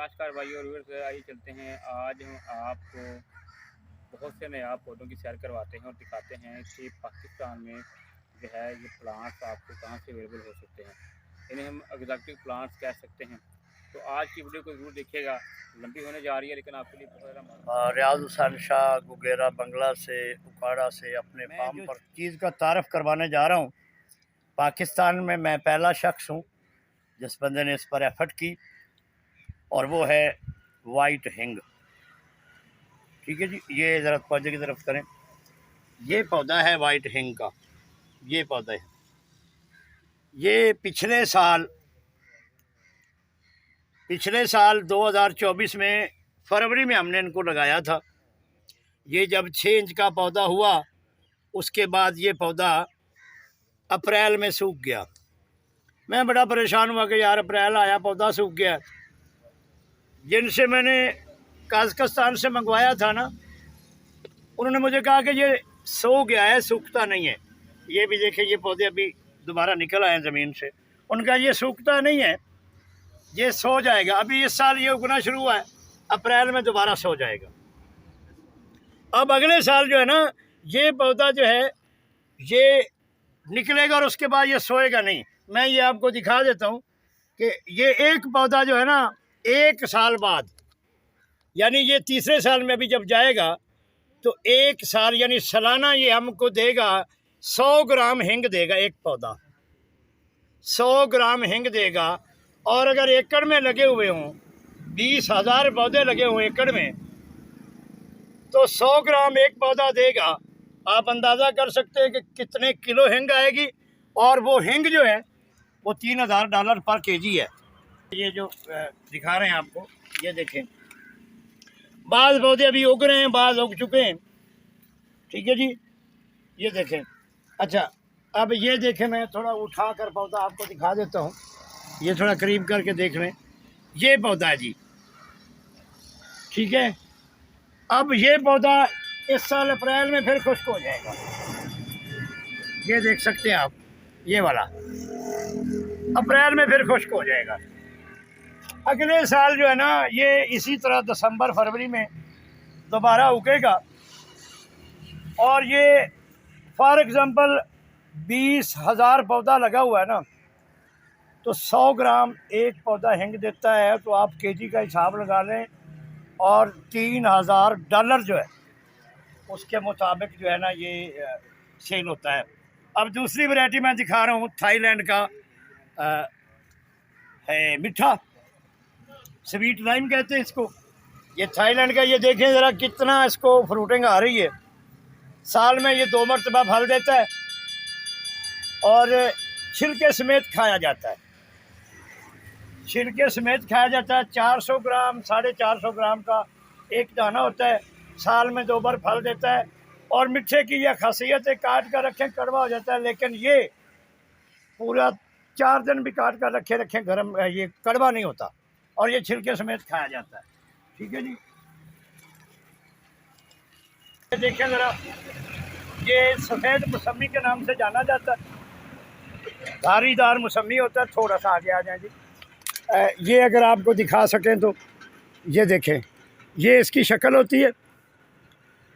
नमस्कार भाई और व्यूअर्स, आइए चलते हैं। आज हम आपको बहुत से नायाब पौधों की सैर करवाते हैं और दिखाते हैं कि पाकिस्तान में जो है ये प्लांट्स आपको कहाँ से अवेलेबल हो सकते हैं। इन्हें हम एग्जॉटिक प्लांट्स कह सकते हैं। तो आज की वीडियो को जरूर देखिएगा, लंबी होने जा रही है लेकिन आपके लिए बहुत ज़्यादा। रियाज हुसैन शाह गुगेरा बंगला से उकाड़ा से अपने फार्म पर चीज़ का तारफ़ करवाने जा रहा हूँ। पाकिस्तान में मैं पहला शख्स हूँ जिस बंदे ने इस पर एफर्ट की, और वो है वाइट हिंग। ठीक है जी, ये ज़रा पौधे की तरफ करें। ये पौधा है वाइट हिंग का, ये पौधा है। ये पिछले साल 2024 में फरवरी में हमने इनको लगाया था। ये जब 6 इंच का पौधा हुआ उसके बाद ये पौधा अप्रैल में सूख गया। मैं बड़ा परेशान हुआ कि यार अप्रैल आया पौधा सूख गया। जिनसे मैंने कजाकिस्तान से मंगवाया था ना, उन्होंने मुझे कहा कि ये सो गया है, सूखता नहीं है। ये भी देखिए, ये पौधे अभी दोबारा निकल आए हैं ज़मीन से। उनका ये सूखता नहीं है, ये सो जाएगा। अभी इस साल ये उगना शुरू हुआ है, अप्रैल में दोबारा सो जाएगा। अब अगले साल जो है ना, ये पौधा जो है ये निकलेगा और उसके बाद ये सोएगा नहीं। मैं ये आपको दिखा देता हूँ कि ये एक पौधा जो है ना, 1 साल बाद, यानी ये तीसरे साल में अभी जब जाएगा तो 1 साल यानी सालाना ये हमको देगा 100 ग्राम हिंग देगा। एक पौधा 100 ग्राम हिंग देगा। और अगर एकड़ में लगे हुए हों, 20,000 पौधे लगे हुए एकड़ में, तो 100 ग्राम एक पौधा देगा। आप अंदाज़ा कर सकते हैं कि कितने किलो हिंग आएगी। और वो हिंग जो है वो $3,000 पर केजी है। ये जो दिखा रहे हैं आपको, ये देखें, बाज़ पौधे अभी उग रहे हैं, बाज़ उग चुके हैं। ठीक है जी, ये देखें। अच्छा, अब ये देखें, मैं थोड़ा उठा कर पौधा आपको दिखा देता हूँ। ये थोड़ा करीब करके देख लें, ये पौधा है जी। ठीक है, अब ये पौधा इस साल अप्रैल में फिर खुश्क हो जाएगा। ये देख सकते हैं आप, ये वाला अप्रैल में फिर खुश्क हो जाएगा। अगले साल जो है ना, ये इसी तरह दिसंबर फरवरी में दोबारा उगेगा। और ये फॉर एग्ज़ाम्पल 20,000 पौधा लगा हुआ है ना, तो 100 ग्राम एक पौधा हिंग देता है। तो आप केजी का हिसाब लगा लें, और $3,000 जो है उसके मुताबिक जो है ना ये सेल होता है। अब दूसरी वैरायटी मैं दिखा रहा हूँ, थाईलैंड का है मीठा, स्वीट लाइम कहते हैं इसको। ये थाईलैंड का, ये देखें ज़रा कितना इसको फ्रूटिंग आ रही है। साल में ये 2 मरतबा फल देता है और छिलके समेत खाया जाता है। छिलके समेत खाया जाता है। 400 ग्राम 450 ग्राम का एक दाना होता है। साल में 2 बार फल देता है। और मीठे की यह खासियत है, काट कर रखें कड़वा हो जाता है, लेकिन ये पूरा 4 दिन भी काट कर रखें गर्म, ये कड़वा नहीं होता। और ये छिलके समेत खाया जाता है। ठीक है जी, देखें ज़रा, ये सफ़ेद मौसमी के नाम से जाना जाता है। धारीदार मौसमी होता है। थोड़ा सा आगे आ जाए जी। ये अगर आपको दिखा सकें तो ये देखें, ये इसकी शक्ल होती है।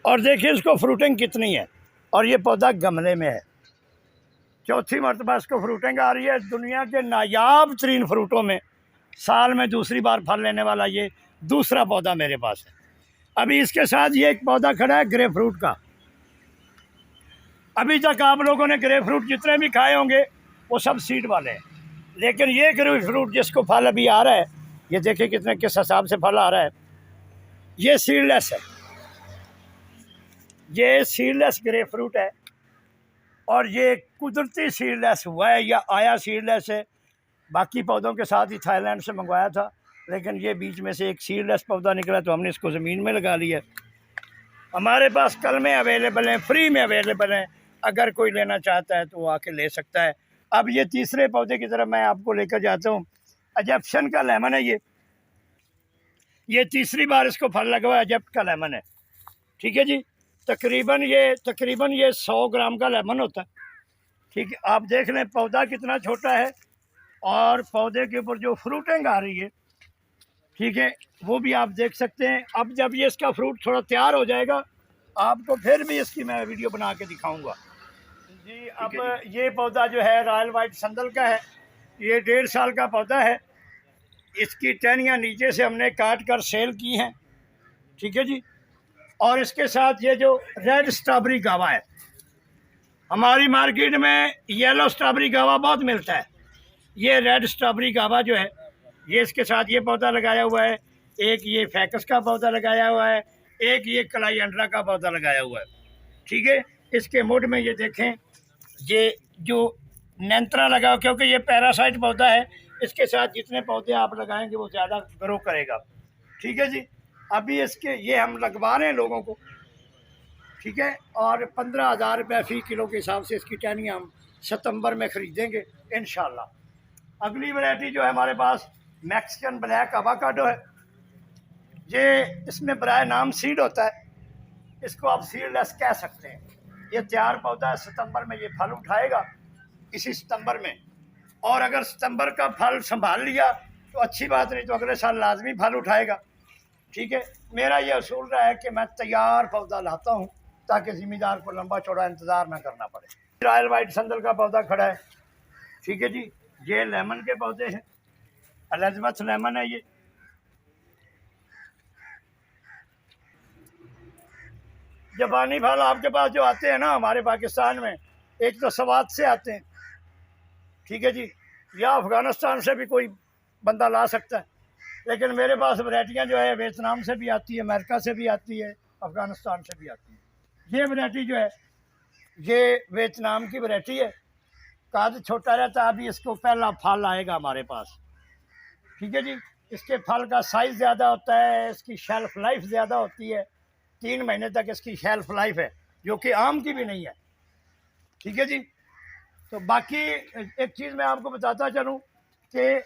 और देखिए इसको फ्रूटिंग कितनी है। और ये पौधा गमले में है। चौथी मरतबा इसको फ्रूटिंग आ रही है। दुनिया के नायाब तरीन फ्रूटों में साल में दूसरी बार फल लेने वाला ये दूसरा पौधा मेरे पास है। अभी इसके साथ ये एक पौधा खड़ा है ग्रेप फ्रूट का। अभी तक आप लोगों ने ग्रेप फ्रूट जितने भी खाए होंगे वो सब सीड वाले हैं, लेकिन ये ग्रेप फ्रूट जिसको फल अभी आ रहा है, ये देखिए कितने किस हिसाब से फल आ रहा है। ये सीडलेस है, ये सीडलेस ग्रेप फ्रूट है। और ये कुदरती सीडलेस हुआ है या आया सीडलेस है। बाकी पौधों के साथ ही थाईलैंड से मंगवाया था, लेकिन ये बीच में से एक सीडलेस पौधा निकला तो हमने इसको ज़मीन में लगा लिया। हमारे पास कलमें अवेलेबल हैं, फ्री में अवेलेबल हैं। अगर कोई लेना चाहता है तो वो आके ले सकता है। अब ये तीसरे पौधे की तरफ मैं आपको लेकर जाता हूँ। इजिप्शियन का लेमन है ये तीसरी बार इसको फल लगा हुआ इजिप्ट का लेमन है। ठीक है जी, तकरीबन ये 100 ग्राम का लेमन होता है। ठीक है, आप देख लें पौधा कितना छोटा है और पौधे के ऊपर जो फ्रूटिंग आ रही है ठीक है, वो भी आप देख सकते हैं। अब जब ये इसका फ्रूट थोड़ा तैयार हो जाएगा आपको फिर भी इसकी मैं वीडियो बना के दिखाऊंगा जी। अब ये पौधा जो है रॉयल वाइट संदल का है, ये 1.5 साल का पौधा है। इसकी टहनियाँ नीचे से हमने काट कर सेल की हैं, ठीक है जी। और इसके साथ ये जो रेड स्ट्रॉबेरी गावा है, हमारी मार्केट में येलो स्ट्रॉबेरी गावा बहुत मिलता है, ये रेड स्ट्रॉबेरी गावा जो है ये इसके साथ ये पौधा लगाया हुआ है। एक ये फैकस का पौधा लगाया हुआ है, एक ये कलाइंड्रा का पौधा लगाया हुआ है, ठीक है। इसके मुड में ये देखें, ये जो नेंत्रा लगा, क्योंकि ये पैरासाइट पौधा है, इसके साथ जितने पौधे आप लगाएंगे वो ज़्यादा ग्रो करेगा, ठीक है जी। अभी इसके ये हम लगवा रहे हैं लोगों को, ठीक है। और 15,000 रुपये फ़ी किलो के हिसाब से इसकी टहनियाँ हम सितंबर में ख़रीदेंगे इंशाल्लाह। अगली वैरायटी जो है हमारे पास मैक्सिकन ब्लैक अवाकाडो है। ये इसमें बराए नाम सीड होता है, इसको आप सीडलेस कह सकते हैं। ये तैयार पौधा है, सितंबर में ये फल उठाएगा, इसी सितंबर में। और अगर सितंबर का फल संभाल लिया तो अच्छी बात, नहीं तो अगले साल लाजमी फल उठाएगा, ठीक है। मेरा ये असूल रहा है कि मैं तैयार पौधा लाता हूँ ताकि ज़िम्मेदार को लंबा चौड़ा इंतज़ार ना करना पड़े। रॉयल वाइट संदल का पौधा खड़ा है, ठीक है जी। ये लेमन के पौधे हैं, एलिज़ाबेथ लेमन है ये। जापानी फल आपके पास जो आते हैं ना हमारे पाकिस्तान में, एक तो सवात से आते हैं, ठीक है जी, या अफ़गानिस्तान से भी कोई बंदा ला सकता है। लेकिन मेरे पास वैरायटियाँ जो है वियतनाम से भी आती है, अमेरिका से भी आती है, अफ़गानिस्तान से भी आती है। ये वैरायटी जो है ये वियतनाम की वैरायटी है, काद छोटा रहता है। अभी इसको पहला फल आएगा हमारे पास, ठीक है जी। इसके फल का साइज़ ज़्यादा होता है, इसकी शेल्फ़ लाइफ ज़्यादा होती है, 3 महीने तक इसकी शेल्फ़ लाइफ है, जो कि आम की भी नहीं है, ठीक है जी। तो बाकी एक चीज़ मैं आपको बताता चलूँ कि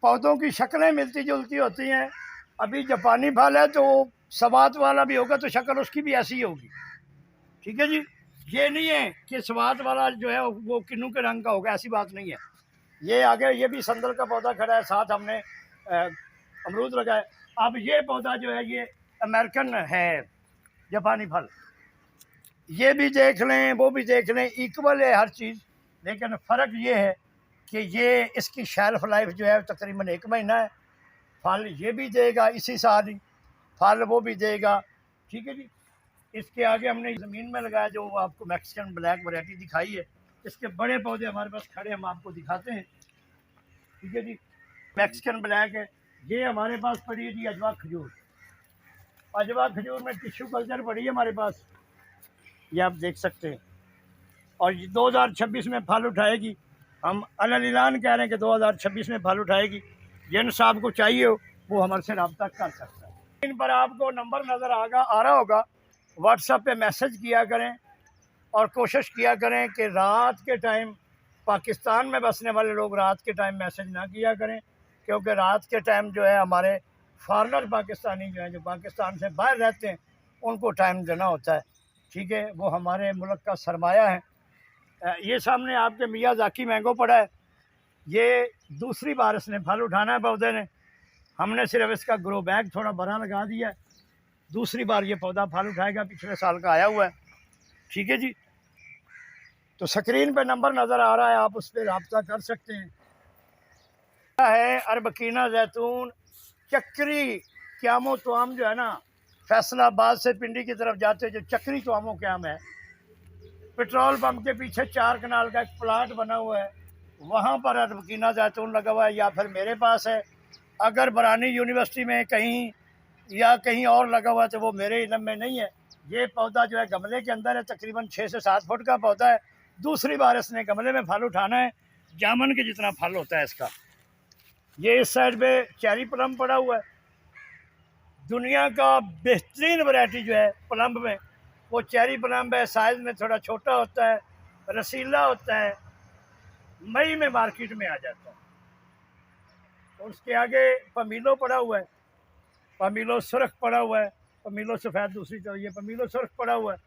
पौधों की शक्लें मिलती जुलती होती हैं। अभी जापानी फल है तो सवात वाला भी होगा तो शक्ल उसकी भी ऐसी होगी, ठीक है जी। ये नहीं है कि सवात वाला जो है वो किन्नू के रंग का होगा, ऐसी बात नहीं है। ये आगे ये भी संदल का पौधा खड़ा है, साथ हमने अमरूद लगाए। अब ये पौधा जो है ये अमेरिकन है जापानी फल, ये भी देख लें वो भी देख लें, इक्वल है हर चीज़। लेकिन फ़र्क ये है कि ये इसकी शेल्फ लाइफ जो है तकरीबन 1 महीना है। फल ये भी देगा इसी साल ही, फल वो भी देगा, ठीक है जी। इसके आगे हमने ज़मीन में लगाया जो आपको मैक्सिकन ब्लैक वैरायटी दिखाई है, इसके बड़े पौधे हमारे पास खड़े, हम आपको दिखाते हैं, ठीक है जी। मैक्सिकन ब्लैक है, ये हमारे पास पड़ी है जी अजवा खजूर। अजवा खजूर में टिश्यू कल्चर पड़ी है हमारे पास, ये आप देख सकते हैं। और 2026 में फल उठाएगी, हम अलग-ऐलान कह रहे हैं कि 2026 में फल उठाएगी। जिन साहब को चाहिए हो वो हमारे से रब्ता कर सकता है। इन पर आपको नंबर नज़र आ रहा होगा, व्हाट्सएप पे मैसेज किया करें और कोशिश किया करें कि रात के टाइम, पाकिस्तान में बसने वाले लोग रात के टाइम मैसेज ना किया करें, क्योंकि रात के टाइम जो है हमारे फॉरेनर पाकिस्तानी जो हैं, जो पाकिस्तान से बाहर रहते हैं, उनको टाइम देना होता है, ठीक है। वो हमारे मुल्क का सरमाया है। ये सामने आपके मियाज़ाकी मैंगो पड़ा है, ये दूसरी बार इसने फल उठाना है पौधे ने। हमने सिर्फ इसका ग्रो बैग थोड़ा बड़ा लगा दिया है, दूसरी बार ये पौधा फल उठाएगा, पिछले साल का आया हुआ है, ठीक है जी। तो स्क्रीन पे नंबर नज़र आ रहा है, आप उस पर रब्ता कर सकते हैं। है अरबकीना जैतून, चक्री क्यामो तवाम जो है ना, फैसलाबाद से पिंडी की तरफ जाते जो चक्री तवामो क्याम है, पेट्रोल पंप के पीछे 4 कनाल का एक प्लाट बना हुआ है, वहाँ पर अरबकीना जैतून लगा हुआ है, या फिर मेरे पास है। अगर बरानी यूनिवर्सिटी में कहीं या कहीं और लगा हुआ है तो वो मेरे इल्म में नहीं है। ये पौधा जो है गमले के अंदर है, तकरीबन 6 से 7 फुट का पौधा है। दूसरी बार इसने गमले में फल उठाना है, जामुन के जितना फल होता है इसका। ये इस साइड पे चेरी प्लम पड़ा हुआ है, दुनिया का बेहतरीन वैरायटी जो है प्लम में वो चेरी प्लम है। साइज़ में थोड़ा छोटा होता है, रसीला होता है, मई में मार्केट में आ जाता है। और उसके आगे पमीलो पड़ा हुआ है, पमीलो सुर्ख पड़ा हुआ है, पमीलो सफ़ेद दूसरी तरफ, ये पमीलो सुर्ख पड़ा हुआ है।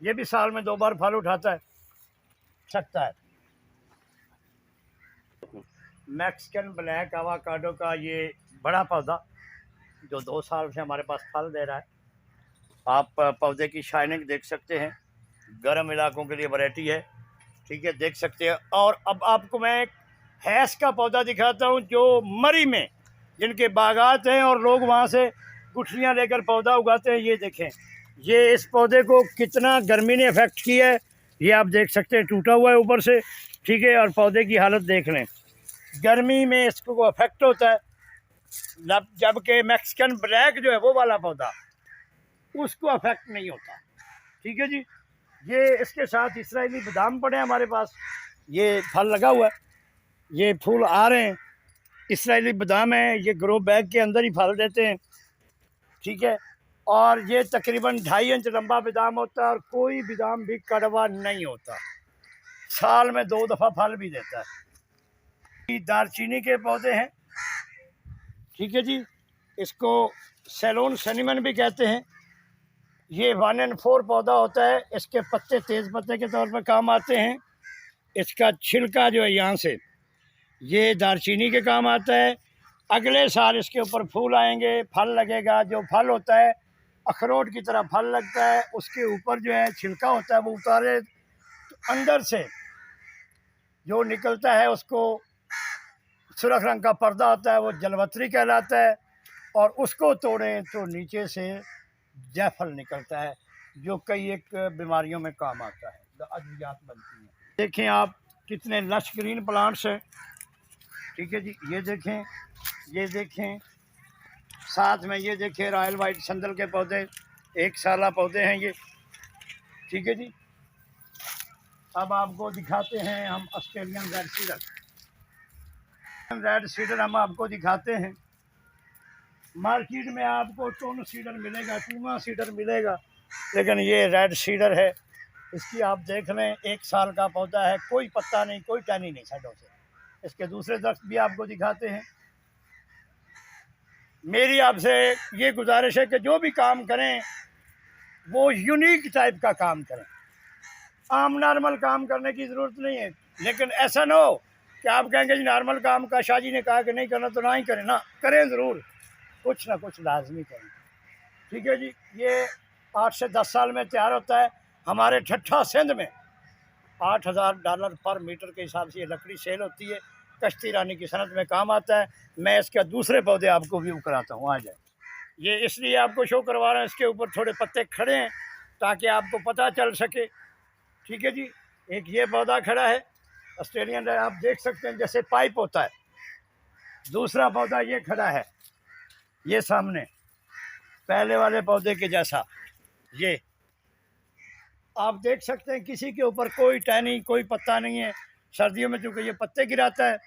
ये भी साल में 2 बार फल उठाता है सकता है। मैक्सिकन ब्लैक आवाकाडो का ये बड़ा पौधा जो 2 साल से हमारे पास फल दे रहा है। आप पौधे की शाइनिंग देख सकते हैं, गर्म इलाकों के लिए वैरायटी है, ठीक है, देख सकते हैं। और अब आपको मैं एक हैस का पौधा दिखाता हूँ जो मरी में जिनके बागात हैं और लोग वहाँ से गुठलियाँ लेकर पौधा उगाते हैं। ये देखें, ये इस पौधे को कितना गर्मी ने अफेक्ट किया है, ये आप देख सकते हैं, टूटा हुआ है ऊपर से, ठीक है। और पौधे की हालत देख लें, गर्मी में इसको अफेक्ट होता है, जबकि मैक्सिकन ब्लैक जो है वो वाला पौधा उसको अफेक्ट नहीं होता, ठीक है जी। ये इसके साथ इस्राइली बादाम पड़े हैं हमारे पास, ये फल लगा हुआ है, ये फूल आ रहे हैं, इस्राइली बादाम है, ये ग्रो बैग के अंदर ही फल देते हैं, ठीक है। और ये तकरीबन 2.5 इंच लंबा बादाम होता है और कोई बादाम भी कड़वा नहीं होता, साल में 2 दफ़ा फल भी देता है। दालचीनी के पौधे हैं, ठीक है जी, इसको सेलोन सनीमन भी कहते हैं। ये 1 and 4 पौधा होता है, इसके पत्ते तेज़ पत्ते के तौर पर काम आते हैं। इसका छिलका जो है यहाँ से ये दालचीनी के काम आता है। अगले साल इसके ऊपर फूल आएंगे, फल लगेगा, जो फल होता है अखरोट की तरह फल लगता है, उसके ऊपर जो है छिलका होता है वो उतारे तो अंदर से जो निकलता है उसको सुर्ख रंग का पर्दा होता है, वो जलवत्री कहलाता है। और उसको तोड़ें तो नीचे से जायफल निकलता है जो कई एक बीमारियों में काम आता है, अद्वियात बनती हैं। देखें आप कितने लश ग्रीन प्लांट्स हैं, ठीक है जी। ये देखें साथ में ये देखें रॉयल वाइट संदल के पौधे, 1 साला पौधे हैं ये, ठीक है जी। अब आपको दिखाते हैं हम ऑस्ट्रेलियन रेड सीडर हम आपको दिखाते हैं। मार्केट में आपको टोन सीडर मिलेगा, टूमा सीडर मिलेगा, लेकिन ये रेड सीडर है, इसकी आप देख लें, 1 साल का पौधा है, कोई पत्ता नहीं, कोई टहनी नहीं साइडों से। इसके दूसरे दरख्त भी आपको दिखाते हैं। मेरी आपसे ये गुजारिश है कि जो भी काम करें वो यूनिक टाइप का काम करें, आम नॉर्मल काम करने की ज़रूरत नहीं है। लेकिन ऐसा ना हो कि आप कहेंगे जी नॉर्मल काम का शाह जी ने कहा कि नहीं करना तो ना ही करें, ना करें, ज़रूर कुछ ना कुछ लाजमी करें, ठीक है जी। ये 8 से 10 साल में तैयार होता है। हमारे ठट्ठा सिंध में $8,000 पर मीटर के हिसाब से ये लकड़ी सेल होती है, कश्ती रानी की सनत में काम आता है। मैं इसके दूसरे पौधे आपको व्यू कराता हूँ, आ जाए। ये इसलिए आपको शो करवा रहा हूँ, इसके ऊपर थोड़े पत्ते खड़े हैं ताकि आपको पता चल सके, ठीक है जी। एक ये पौधा खड़ा है ऑस्ट्रेलियन, आप देख सकते हैं जैसे पाइप होता है। दूसरा पौधा ये खड़ा है, ये सामने पहले वाले पौधे के जैसा, ये आप देख सकते हैं, किसी के ऊपर कोई टहनी, कोई पत्ता नहीं है। सर्दियों में चूँकि ये पत्ते गिराता है।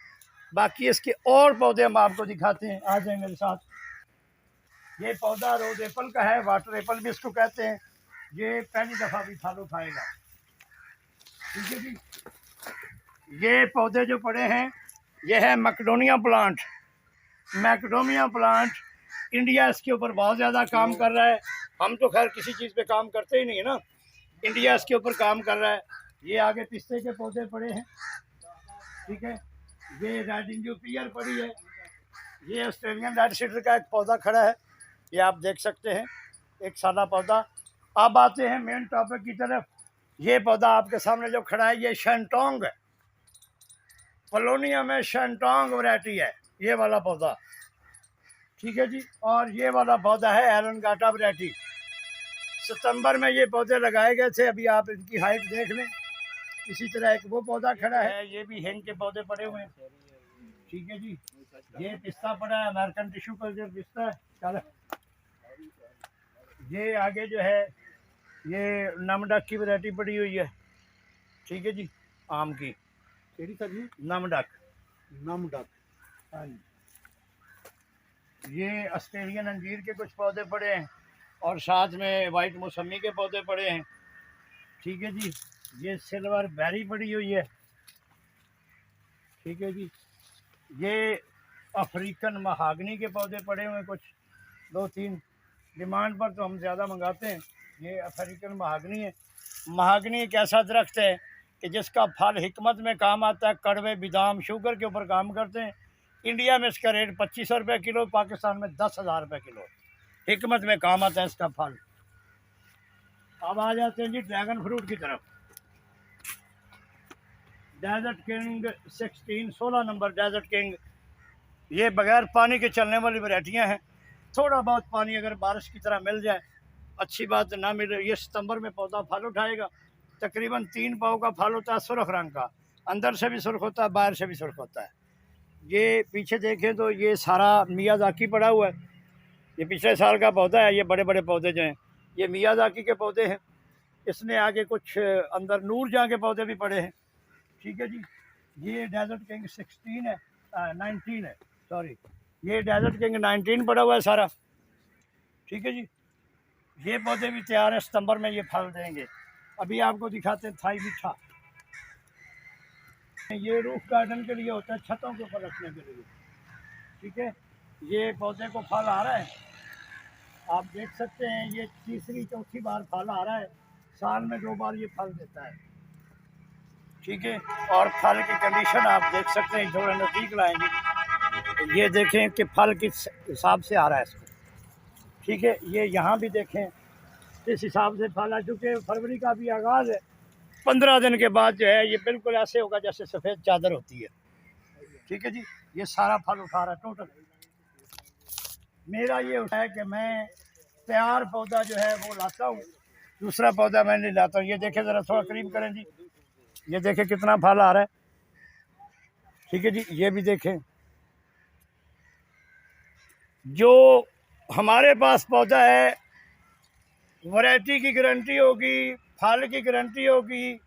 बाकी इसके और पौधे हम आपको दिखाते हैं, आ जाए मेरे साथ। ये पौधा रोज एप्पल का है, वाटर एप्पल भी इसको कहते हैं। ये पहली दफ़ा भी फल उठाएगा, ठीक है जी। ये पौधे जो पड़े हैं ये है Macedonia plant. Macedonia plant India इसके ऊपर बहुत ज़्यादा काम कर रहा है। हम तो खैर किसी चीज़ पे काम करते ही नहीं है ना, इंडिया इसके ऊपर काम कर रहा है। ये आगे पिस्ते के पौधे पड़े हैं, ठीक है। ये रेड इंजू पियर पड़ी है। ये ऑस्ट्रेलियन रेड सीडर का एक पौधा खड़ा है, ये आप देख सकते हैं, 1 साला पौधा। अब आते हैं मेन टॉपिक की तरफ। ये पौधा आपके सामने जो खड़ा है ये शैंटोंग है, पोलोनिया में शैंटोंग वैरायटी है ये वाला पौधा, ठीक है जी। और ये वाला पौधा है एरनगाटा वैरायटी। सितंबर में ये पौधे लगाए गए थे, अभी आप इनकी हाइट देख लें। इसी तरह एक वो पौधा खड़ा है, ये भी हिंग के पौधे पड़े हुए हैं, ठीक है जी। ये पिस्ता पड़ा है, अमेरिकन टिश्यू कल्चर पिस्ता है। चल ये आगे जो है ये नमडक की वैरायटी पड़ी हुई है, ठीक है जी, आम की। नमडक। हाँ जी। ये ऑस्ट्रेलियन अंजीर के कुछ पौधे पड़े हैं और साथ में वाइट मौसमी के पौधे पड़े हैं, ठीक है जी। ये सिल्वर बेरी पड़ी हुई है, ठीक है जी। ये अफ्रीकन महागनी के पौधे पड़े हुए हैं, कुछ 2-3 डिमांड पर तो हम ज़्यादा मंगाते हैं। ये अफ्रीकन महागनी है। महागनी एक ऐसा दरख्त है कि जिसका फल हिकमत में काम आता है, कड़वे बादाम शुगर के ऊपर काम करते हैं। इंडिया में इसका रेट 2500 रुपये किलो, पाकिस्तान में 10,000 रुपये किलो। हिकमत में काम आता है इसका फल। अब आ जाते हैं जी ड्रैगन फ्रूट की तरफ। Desert king 16 number desert king, ये बगैर पानी के चलने वाली वैरायटियाँ हैं। थोड़ा बहुत पानी अगर बारिश की तरह मिल जाए अच्छी बात, ना मिले ये सितंबर में पौधा फल उठाएगा। तकरीबन 3 पाव का फल होता है, सुर्ख रंग का, अंदर से भी सुर्ख होता है, बाहर से भी सुर्ख होता है। ये पीछे देखें तो ये सारा मियाज़ाकी पड़ा हुआ है, ये पिछले साल का पौधा है। ये बड़े बड़े पौधे जो हैं ये मियाज़ाकी के पौधे हैं। इसने आगे कुछ अंदर नूरजहाँ के पौधे भी पड़े हैं। ठीक है जी, ये डेजर्ट किंग 19 है, सॉरी, ये डेजर्ट किंग 19 पड़ा हुआ है सारा। ठीक है जी, ये पौधे भी तैयार हैं, सितंबर में ये फल देंगे। अभी आपको दिखाते हैं थाई मीठा। ये रूफ गार्डन के लिए होता है, छतों के ऊपर रखने के लिए। ठीक है, ये पौधे को फल आ रहा है, आप देख सकते हैं। ये तीसरी चौथी बार फल आ रहा है, साल में 2 बार ये फल देता है। ठीक है, और फल की कंडीशन आप देख सकते हैं, थोड़ा नज़दीक लाएंगे, ये देखें कि फल किस हिसाब से आ रहा है इसको। ठीक है, ये यहाँ भी देखें इस हिसाब से फल आ, चुके फरवरी का भी आगाज़ है। 15 दिन के बाद जो है ये बिल्कुल ऐसे होगा जैसे सफ़ेद चादर होती है। ठीक है जी, ये सारा फल उठा रहा है टोटल। मेरा ये होता है कि मैं तैयार पौधा जो है वो लाता हूँ, दूसरा पौधा मैं नहीं लाता हूँ। ये देखें ज़रा, थोड़ा करीब करें जी, ये देखें कितना फल आ रहा है। ठीक है जी, ये भी देखें। जो हमारे पास पौधा है वैरायटी की गारंटी होगी, फल की गारंटी होगी,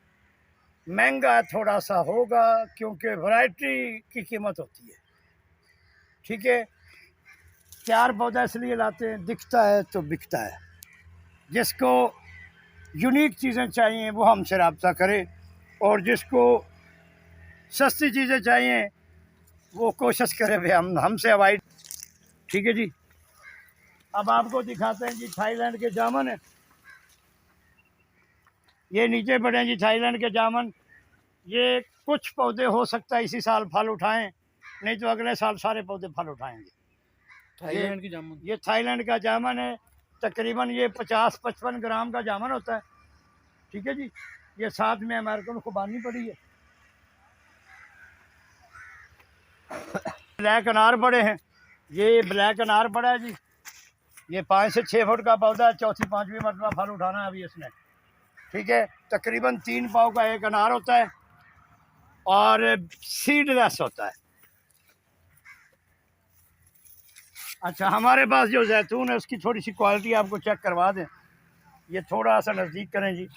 महंगा थोड़ा सा होगा क्योंकि वैरायटी की कीमत होती है। ठीक है, तैयार पौधा इसलिए लाते हैं, दिखता है तो बिकता है। जिसको यूनिक चीज़ें चाहिए वो हमसे रब्ता करे, और जिसको सस्ती चीज़ें चाहिए वो कोशिश करे भाई हमसे अवॉइड। ठीक है जी, अब आपको दिखाते हैं जी थाईलैंड के जामुन है। ये नीचे पड़े हैं जी थाईलैंड के जामुन। ये कुछ पौधे हो सकता है इसी साल फल उठाएं, नहीं तो अगले साल सारे पौधे फल उठाएंगे। थाईलैंड की जामुन, ये थाईलैंड का जामुन है। तकरीबन ये 50-55 ग्राम का जामुन होता है। ठीक है जी, ये साथ में अमेरिकन खुबानी पड़ी है। ब्लैक अनार पड़े हैं, ये ब्लैक अनार पड़ा है जी। ये 5 से 6 फुट का पौधा है, चौथी 5वीं मरतबा फल उठाना है अभी इसने। ठीक है, तकरीबन 3 पाव का एक अनार होता है और सीडलेस होता है। अच्छा, हमारे पास जो जैतून है उसकी थोड़ी सी क्वालिटी आपको चेक करवा दें। ये थोड़ा सा नज़दीक करें जी,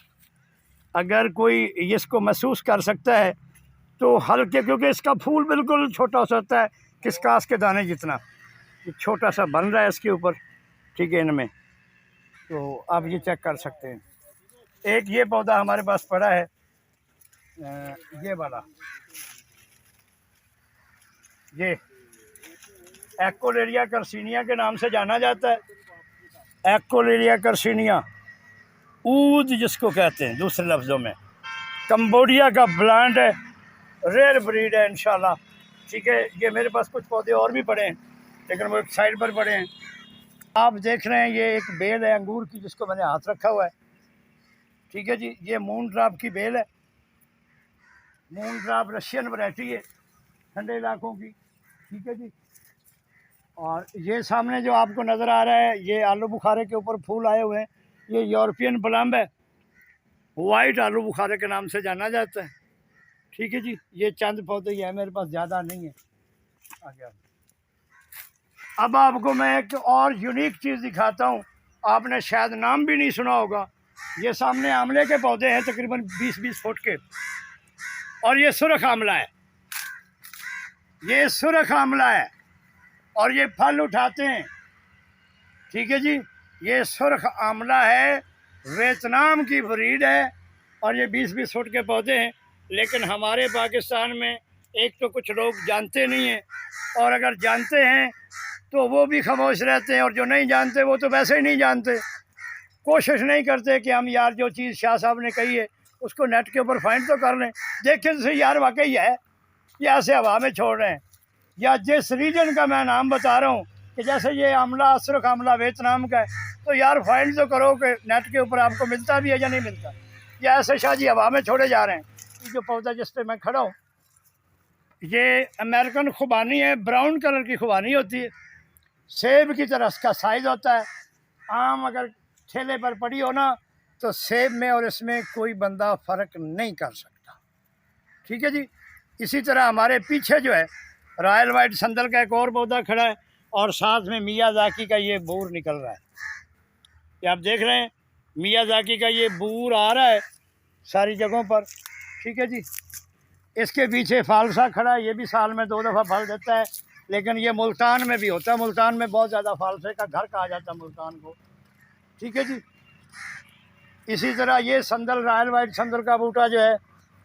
अगर कोई इसको महसूस कर सकता है तो हल्के, क्योंकि इसका फूल बिल्कुल छोटा सा होता है, किसकास के दाने जितना, ये छोटा सा बन रहा है इसके ऊपर। ठीक है, इनमें तो आप ये चेक कर सकते हैं। एक ये पौधा हमारे पास पड़ा है, ये वाला, ये एक्कोलेरिया कर्सिनिया के नाम से जाना जाता है। एक्कोलेरिया कर्सिनिया, ऊद जिसको कहते हैं दूसरे लफ्ज़ों में, कंबोडिया का ब्रांड है, रेयर ब्रीड है इंशाल्लाह। ठीक है, ये मेरे पास कुछ पौधे और भी पड़े हैं लेकिन वो एक साइड पर पड़े हैं। आप देख रहे हैं ये एक बेल है अंगूर की जिसको मैंने हाथ रखा हुआ है। ठीक है जी, ये मून ड्राप की बेल है। मून ड्राप रशियन वैरायटी है, ठंडे इलाकों की। ठीक है जी, और ये सामने जो आपको नज़र आ रहा है ये आलू बुखारे के ऊपर फूल आए हुए हैं, ये यूरोपियन प्लम है, वाइट आलू बुखारे के नाम से जाना जाता है। ठीक है जी, ये चंद पौधे ही है, मेरे पास ज़्यादा नहीं है। आ गया। अब आपको मैं एक और यूनिक चीज़ दिखाता हूँ, आपने शायद नाम भी नहीं सुना होगा। ये सामने आंवले के पौधे हैं तकरीबन 20-20 फुट के, और ये सुरख आंवला है, ये सुरख आंवला है और ये फल उठाते हैं। ठीक है जी, ये सुरख आंवला है, वियतनाम की ब्रीड है और ये 20-20 फुट के पौधे हैं। लेकिन हमारे पाकिस्तान में एक तो कुछ लोग जानते नहीं हैं, और अगर जानते हैं तो वो भी खामोश रहते हैं, और जो नहीं जानते वो तो वैसे ही नहीं जानते, कोशिश नहीं करते कि हम यार जो चीज़ शाह साहब ने कही है उसको नेट के ऊपर फाइंड तो कर लें, देखें तो सही यार वाकई है, ये ऐसे हवा में छोड़ रहे हैं। या जिस रीजन का मैं नाम बता रहा हूँ कि जैसे ये आमला असरख आमला वियतनाम का है, तो यार फाइंड तो करो कि नेट के ऊपर आपको मिलता भी है या नहीं मिलता। ये ऐसे शाहजी हवा में छोड़े जा रहे हैं। ये जो पौधा जिस पे मैं खड़ा हूँ, ये अमेरिकन खुबानी है, ब्राउन कलर की खुबानी होती है, सेब की तरह इसका साइज़ होता है। आम अगर ठेले पर पड़ी हो ना, तो सेब में और इसमें कोई बंदा फ़र्क नहीं कर सकता। ठीक है जी। इसी तरह हमारे पीछे जो है रॉयल वाइट संदल का एक और पौधा खड़ा है, और साथ में मियाज़ाकी का ये बूर निकल रहा है। ये आप देख रहे हैं, मियाज़ाकी का ये बूर आ रहा है सारी जगहों पर। ठीक है जी। इसके पीछे फालसा खड़ा है, ये भी साल में 2 दफ़ा फल देता है, लेकिन ये मुल्तान में भी होता है। मुल्तान में बहुत ज़्यादा फालसे का घर कहा जाता है मुल्तान को। ठीक है जी। इसी तरह ये संदल, रॉयल वाइट संदल का बूटा जो है,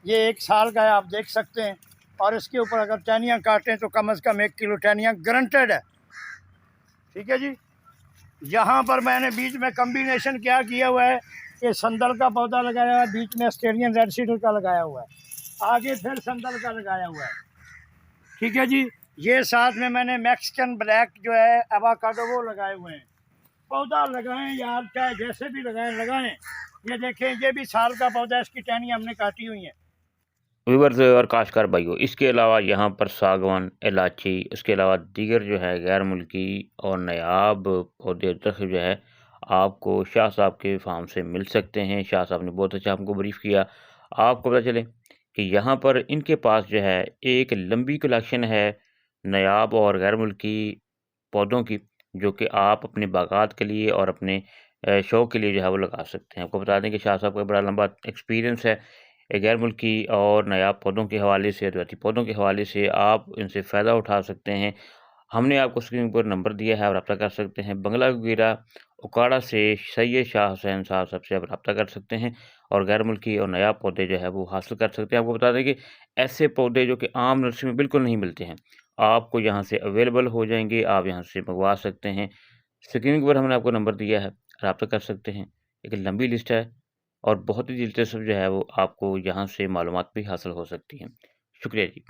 ये 1 साल का है, आप देख सकते हैं। और इसके ऊपर अगर टहनियाँ काटें तो कम से कम 1 किलो टहनियाँ गारंटेड है। ठीक है जी। यहाँ पर मैंने बीच में कम्बिनेशन क्या किया हुआ है कि संदल का पौधा लगाया हुआ है, बीच में ऑस्ट्रेलियन रेड सीडर का लगाया हुआ है, आगे फिर संदल का लगाया हुआ है। ठीक है जी। ये साथ में मैंने मैक्सिकन ब्लैक जो है एवोकाडो वो लगाए हुए हैं। पौधा लगाएं यार, चाहे जैसे भी लगाएं। ये देखें, ये भी साल का पौधा है, इसकी टहनियाँ हमने काटी हुई हैं। व्यूअर्स और काश्तकार भाइयों, इसके अलावा यहाँ पर सागवान, इलायची, उसके अलावा दीगर जो है गैर मुल्की और नायाब पौधे दरख्त जो है आपको शाह साहब के फार्म से मिल सकते हैं। शाह साहब ने बहुत अच्छा हमको ब्रीफ किया। आपको पता चले कि यहाँ पर इनके पास जो है एक लंबी कलेक्शन है नायाब और गैर मुल्की पौधों की, जो कि आप अपने बागात के लिए और अपने शौक के लिए जो है वो लगा सकते हैं। आपको बता दें कि शाह साहब का बड़ा लंबा एक्सपीरियंस है गैर मुल्की और नायाब पौधों के हवाले से, रिवायती पौधों के हवाले से। आप इनसे फ़ायदा उठा सकते हैं। हमने आपको स्क्रीन पर नंबर दिया है, आप रब्ता कर सकते हैं। बंगला वगैरह उकाड़ा से सैयद शाह हुसैन साहब सबसे आप रब्ता कर सकते हैं और गैर मुल्की और नायाब पौधे जो है वो हासिल कर सकते हैं। आपको बता दें कि ऐसे पौधे जो कि आम नर्सरी में बिल्कुल नहीं मिलते हैं, आपको यहाँ से अवेलेबल हो जाएँगे, आप यहाँ से मंगवा सकते हैं। स्क्रीन पर हमने आपको नंबर दिया है, रब्ता कर सकते हैं। एक लंबी लिस्ट है और बहुत ही दिलचस्प जो है वो आपको यहाँ से मालूमात भी हासिल हो सकती हैं। शुक्रिया जी।